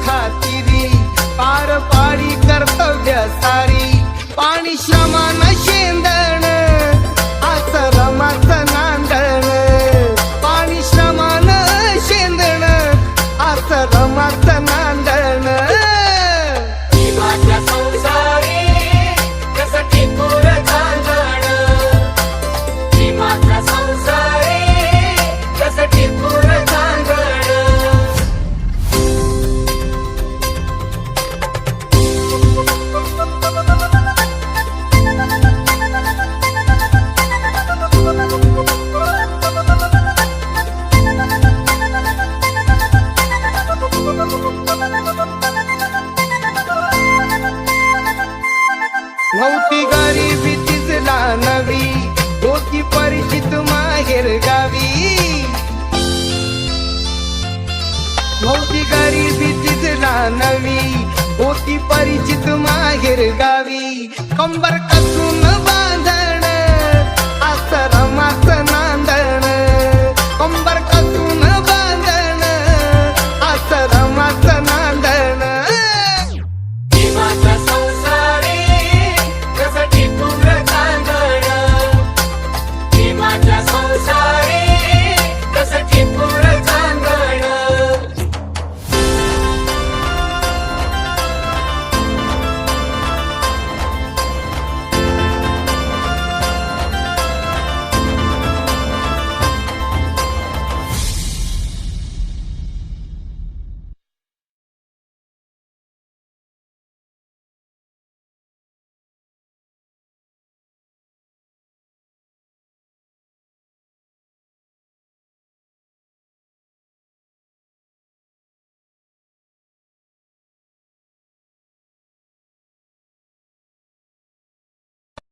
खातिरी पार पाडी कर्तव्य सारी पाणी श्रमानं शेंदण आश्रमाचं नांदण पाणी श्रमानं शेंदण आश्रमाचं नांदण माझ्या संसारी कसं टिपूर चांदण माझ्या संसारी कसं टिपूर चांदण नव्हती गरिबी तिजला नवी होती परिचित माहेर गावी नव्हती गरिबी तिजला नवी होती परिचित माहेर गावी कंबर कसून बांधण आश्रमाचं